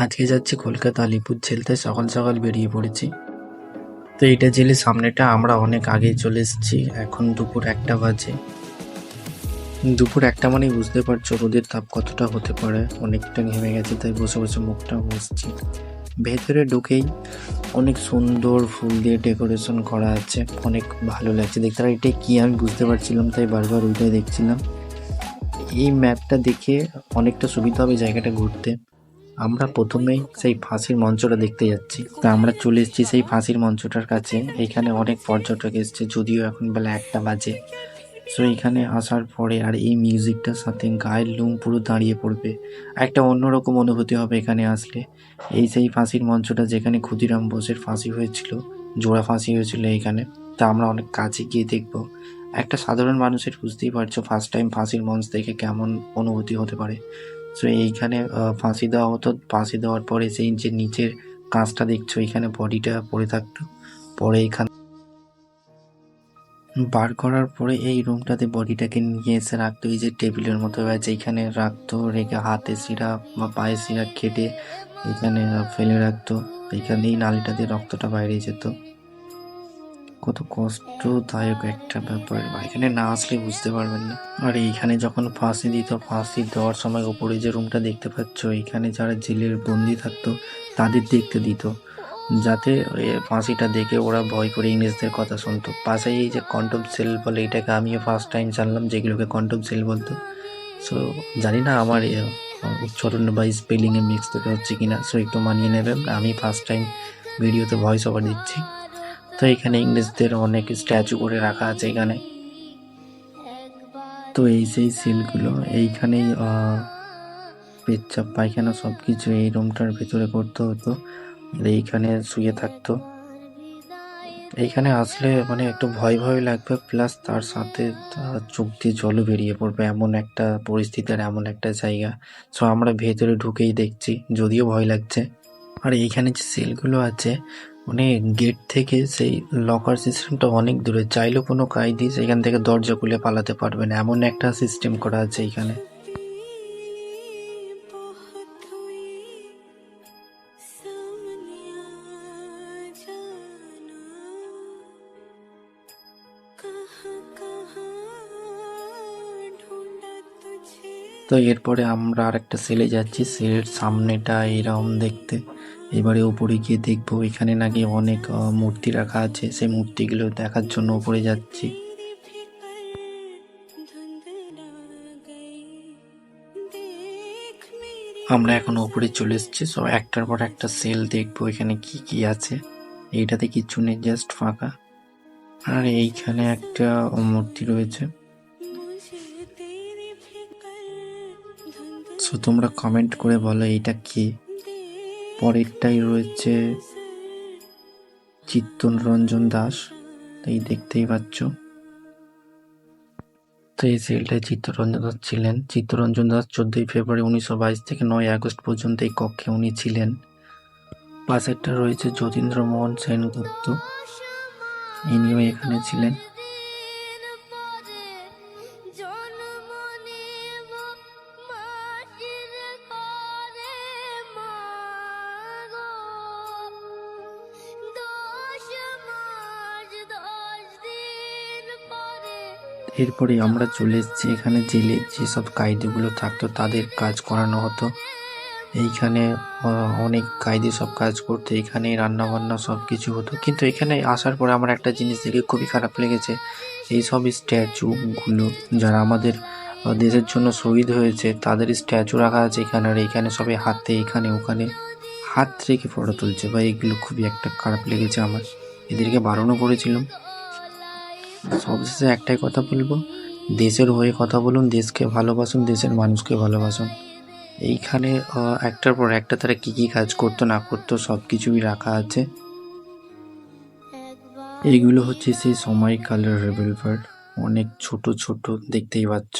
আজকে যাচ্ছি কলকাতা আলিপুর জেল, তাই সকাল সকাল বেরিয়ে পড়েছি। তো এটা জেলের সামনেটা, আমরা অনেক আগেই চলে এসেছি। এখন দুপুর 1টা বাজে। দুপুর 1টা মানেই বুঝতে পারছো রোদের তাপ কতটা হতে পারে। অনেকটা ঘেমে গেছে, তাই বসে বসে মুখটা মুছছি। ভেতরে ঢুকেই অনেক সুন্দর ফুল দিয়ে ডেকোরেশন করা আছে, অনেক ভালো লাগছে দেখতে। আর এটা কি আমি বুঝতে পারছিলাম, তাই বারবার ওইটাই দেখছিলাম। এই ম্যাপটা দেখে অনেকটা সুবিধা হবে জায়গাটা ঘুরতে। আমরা প্রথমেই সেই ফাঁসির মঞ্চটা দেখতে যাচ্ছি। তা আমরা চলে এসেছি সেই ফাঁসির মঞ্চটার কাছে। এইখানে অনেক পর্যটক এসছে, যদিও এখন বেলা 1টা বাজে। সো এইখানে আসার পরে আর এই মিউজিকটার সাথে গায়ের লোম পুরো দাঁড়িয়ে পড়বে। একটা অন্যরকম অনুভূতি হবে এখানে আসলে। এই সেই ফাঁসির মঞ্চটা যেখানে ক্ষুদিরাম বোসের ফাঁসি হয়েছিল, জোড়া ফাঁসি হয়েছিল এইখানে। তা আমরা অনেক কাছে গিয়ে দেখবো। একটা সাধারণ মানুষের, বুঝতেই পারছো, ফার্স্ট টাইম ফাঁসির মঞ্চ দেখে কেমন অনুভূতি হতে পারে। সো এইখানে ফাঁসি দেওয়া হতো। ফাঁসি দেওয়ার পরে সেই যে নিচের কাঁচটা দেখছো, এখানে বডিটা পড়ে থাকতো। পরে এখান বার করার পরে এই রুমটাতে বডিটাকে নিয়ে এসে রাখতো। এই যে টেবিলের মতো আছে, এইখানে রাখতো। রেখে হাতে সিরাপ বা পায়ে সিরাপ কেটে এখানে ফেলে রাখতো। এইখানেই নালিটা দিয়ে রক্তটা বাইরে যেত। কত কষ্টদায়ক একটা ব্যাপার, এখানে না আসলে বুঝতে পারবেন না। আর এইখানে যখন ফাঁসি দিত, ফাঁসি দেওয়ার সময় ওপরে যে রুমটা দেখতে পাচ্ছ, এখানে যারা জেলের বন্দি থাকতো তাদের দেখতে দিত, যাতে ফাঁসিটা দেখে ওরা ভয় করে ইংরেজদের কথা শুনতো। পাশে এই যে কন্টম সেল বলে, এটাকে আমিও ফার্স্ট টাইম জানলাম, যেগুলোকে কন্টম সেল বলতো। সো জানি না আমার উচ্চারণ বা স্পেলিংয়ে মিক্স থেকে হচ্ছে কিনা, সো একটু মানিয়ে নেবেন। আমি ফার্স্ট টাইম ভিডিওতে ভয়েস ওভার দিচ্ছি। তো এখানে ইংরেজদের অনেক স্ট্যাচু করে রাখা আছে এখানে। তো এই সেই সিলগুলো এইখানেই পেচ্ছাপ পায়খানা সব কিছু এই রুমটার ভেতরে করতে হতো। আর এইখানে শুয়ে থাকতো। এইখানে আসলে মানে একটু ভয় ভয় লাগবে, প্লাস তার সাথে চোখ দিয়ে জলও বেরিয়ে পড়বে, এমন একটা পরিস্থিতি আর এমন একটা জায়গা। সো আমরা ভেতরে ঢুকেই দেখছি, যদিও ভয় লাগছে। আর এইখানে যে সেলগুলো আছে, মানে গেট থেকে সেই লকার সিস্টেমটা অনেক দূরে। চাইলেও কোনো কায়দি সেখান থেকে দরজা খুলে পালাতে পারবে না, এমন একটা সিস্টেম করা আছে এইখানে। তো এরপরে আমরা আর একটা সেলে যাচ্ছি। সেলের সামনেটা এরকম দেখতে। এবারে উপরে গিয়ে দেখবো, এখানে নাকি অনেক মূর্তি রাখা আছে। সেই মূর্তিগুলো দেখার জন্য উপরে যাচ্ছি। আমরা এখন উপরে চলে এসেছি। সো একটার পর একটা সেল দেখবো এখানে কি কি আছে। এইটাতে কিছু নেই, জাস্ট ফাঁকা। আর এইখানে একটা মূর্তি রয়েছে। সো তোমরা কমেন্ট করে বলো এইটা কি। পরেরটাই রয়েছে চিত্তরঞ্জন দাস, এই দেখতেই পাচ্ছ। তো এই সেলটায় চিত্তরঞ্জন দাস ছিলেন। চিত্তরঞ্জন দাস 14ই ফেব্রুয়ারি 1922 থেকে 9ই আগস্ট পর্যন্ত এই কক্ষে উনি ছিলেন। পাশেরটা রয়েছে যতীন্দ্রমোহন সেনগুপ্ত, ইনিও এখানে ছিলেন। এরপরে আমরা চলে এসেছি এখানে জেলে যেসব কায়দিগুলো থাকতো তাদের কাজ করানো হতো। এইখানে অনেক কায়দি সব কাজ করতো, এখানে রান্না বান্না সব কিছু হতো। কিন্তু এখানে আসার পরে আমার একটা জিনিস দেখে খুবই খারাপ লেগেছে। এই সব স্ট্যাচুগুলো যারা আমাদের দেশের জন্য শহীদ হয়েছে তাদের স্ট্যাচু রাখা আছে এখানে। আর এইখানে সবাই হাতে এখানে ওখানে হাত রেখে ফটো তুলছে, বা এগুলো খুবই একটা খারাপ লেগেছে আমার। এদেরকে বারণও করেছিলাম। সবশেষে একটাই কথা বলবো, দেশের হয়ে কথা বলুন, দেশকে ভালোবাসুন, দেশের মানুষকে ভালোবাসুন। এইখানে একটার পর একটা তারা কী কী কাজ করতো না করতো সব কিছুই রাখা আছে। এইগুলো হচ্ছে সেই সময়কালের রিভলভার, অনেক ছোট ছোট, দেখতেই পাচ্ছ।